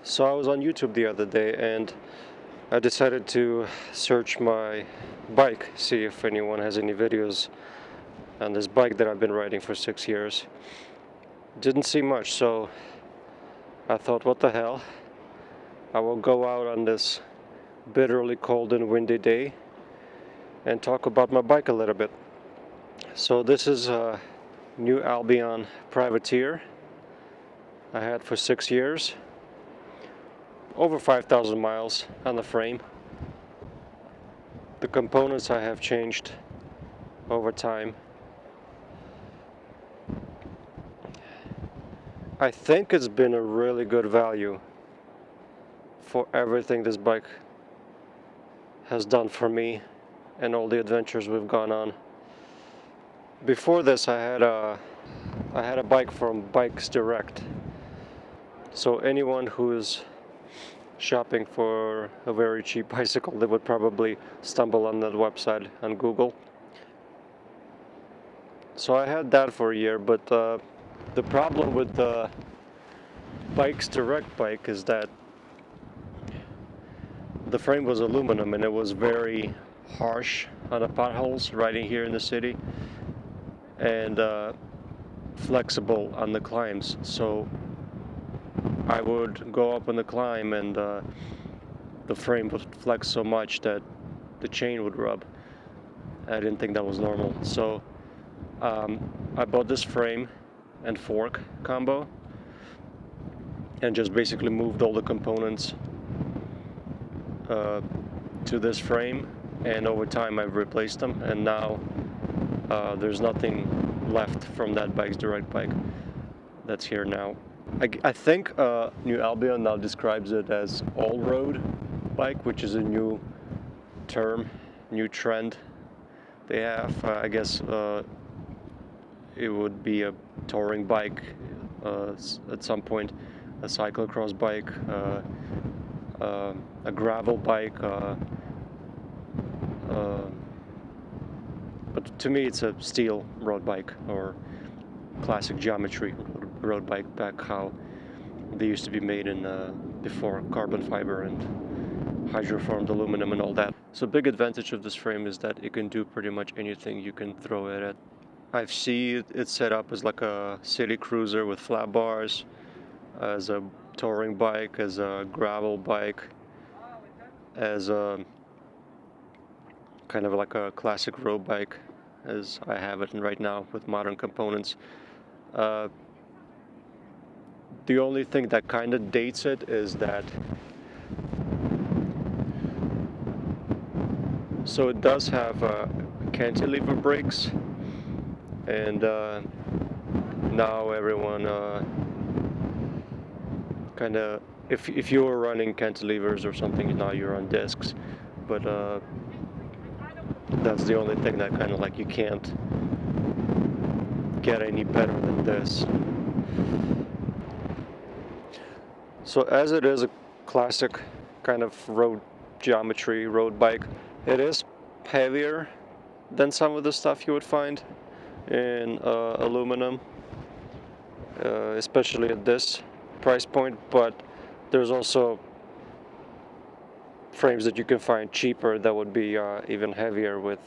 So I was on YouTube the other day and I decided to search my bike, see if anyone has any videos on this bike that I've been riding for 6 years. Didn't see much, so I thought, what the hell? I will go out on this bitterly cold and windy day and talk about my bike a little bit. So this is a new Albion Privateer I had for 6 years. Over 5,000 miles on the frame. The components I have changed over time. I think it's been a really good value for everything this bike has done for me and all the adventures we've gone on. Before this, I had a bike from Bikes Direct. So anyone who is shopping for a very cheap bicycle, they would probably stumble on that website on Google. So I had that for a year, but the problem with the Bikes Direct bike is that the frame was aluminum and it was very harsh on the potholes riding here in the city, and flexible on the climbs. So I would go up on the climb and the frame would flex so much that the chain would rub. I didn't think that was normal. So I bought this frame and fork combo and just basically moved all the components to this frame, and over time I've replaced them, and now there's nothing left from that Bikes Direct bike that's here now. I think New Albion now describes it as all-road bike, which is a new term, new trend they have. I guess it would be a touring bike at some point, a cyclocross bike, a gravel bike, but to me it's a steel road bike or classic geometry road bike, back how they used to be made in before carbon fiber and hydroformed aluminum and all that. So big advantage of this frame is that it can do pretty much anything you can throw it at. I've seen it set up as like a city cruiser with flat bars, as a touring bike, as a gravel bike, as a kind of like a classic road bike as I have it right now with modern components. The only thing that kind of dates it is that, so it does have cantilever brakes, and now everyone kind of, if you were running cantilevers or something, now you're on discs, but that's the only thing that kind of like you can't get any better than this. So as it is a classic kind of road geometry road bike, it is heavier than some of the stuff you would find in aluminum, especially at this price point, but there's also frames that you can find cheaper that would be even heavier with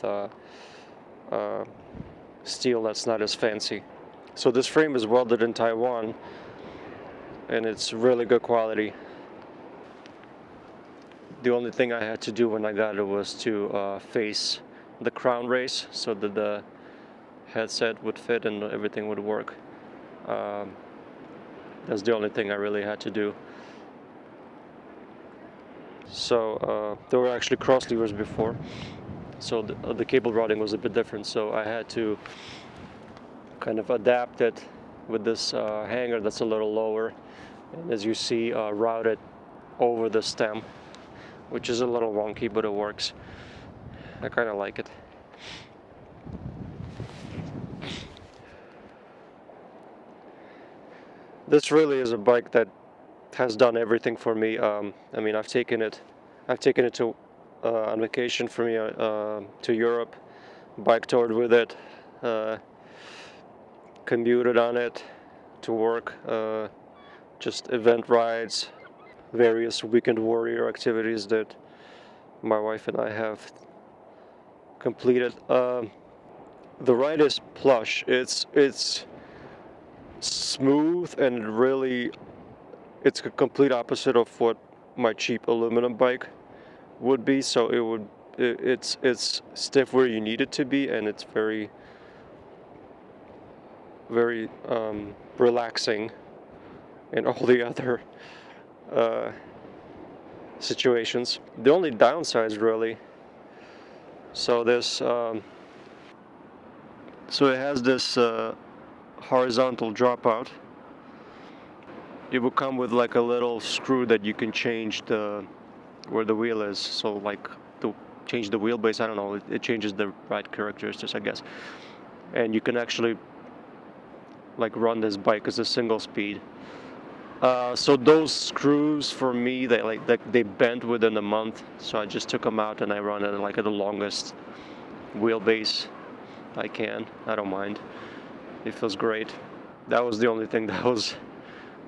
steel that's not as fancy. So this frame is welded in Taiwan and it's really good quality. The only thing I had to do when I got it was to face the crown race so that the headset would fit and everything would work. That's the only thing I really had to do. So there were actually cross levers before, so the cable routing was a bit different, so I had to kind of adapt it with this hanger that's a little lower, and as you see, route it over the stem, which is a little wonky, but it works. I kind of like it. This really is a bike that has done everything for me. I mean, I've taken it to on vacation for me to Europe, bike toured with it, commuted on it to work, just event rides, various weekend warrior activities that my wife and I have completed. The ride is plush. It's smooth and really, it's a complete opposite of what my cheap aluminum bike would be. So it's stiff where you need it to be, and it's very relaxing in all the other situations. The only downsides really. So so it has this horizontal dropout. It will come with like a little screw that you can change where the wheel is. So like to change the wheelbase, I don't know, it changes the ride characteristics, I guess. And you can actually like run this bike as a single speed. So those screws for me, they bent within a month. So I just took them out and I run it like at the longest wheelbase I can. I don't mind. It feels great. That was the only thing that was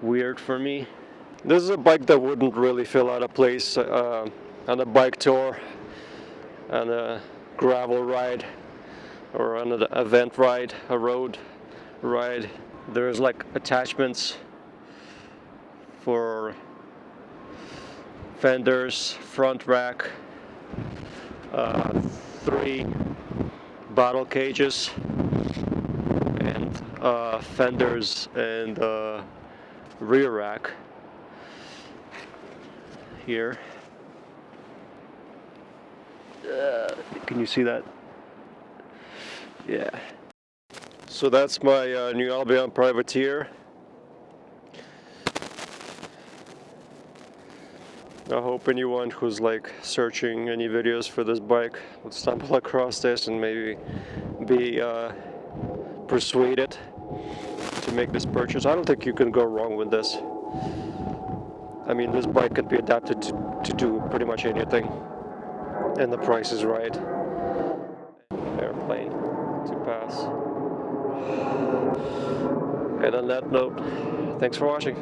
weird for me. This is a bike that wouldn't really feel out of place on a bike tour, on a gravel ride, or on an event ride, a road ride. There's like attachments for fenders, front rack, 3 bottle cages, and fenders and rear rack here. Can you see that? Yeah. So that's my new Albion privateer. I hope anyone who's like searching any videos for this bike would stumble across this and maybe be persuaded to make this purchase. I don't think you can go wrong with this. I mean, this bike can be adapted to do pretty much anything, and the price is right. Airplane to pass. And on that note, thanks for watching.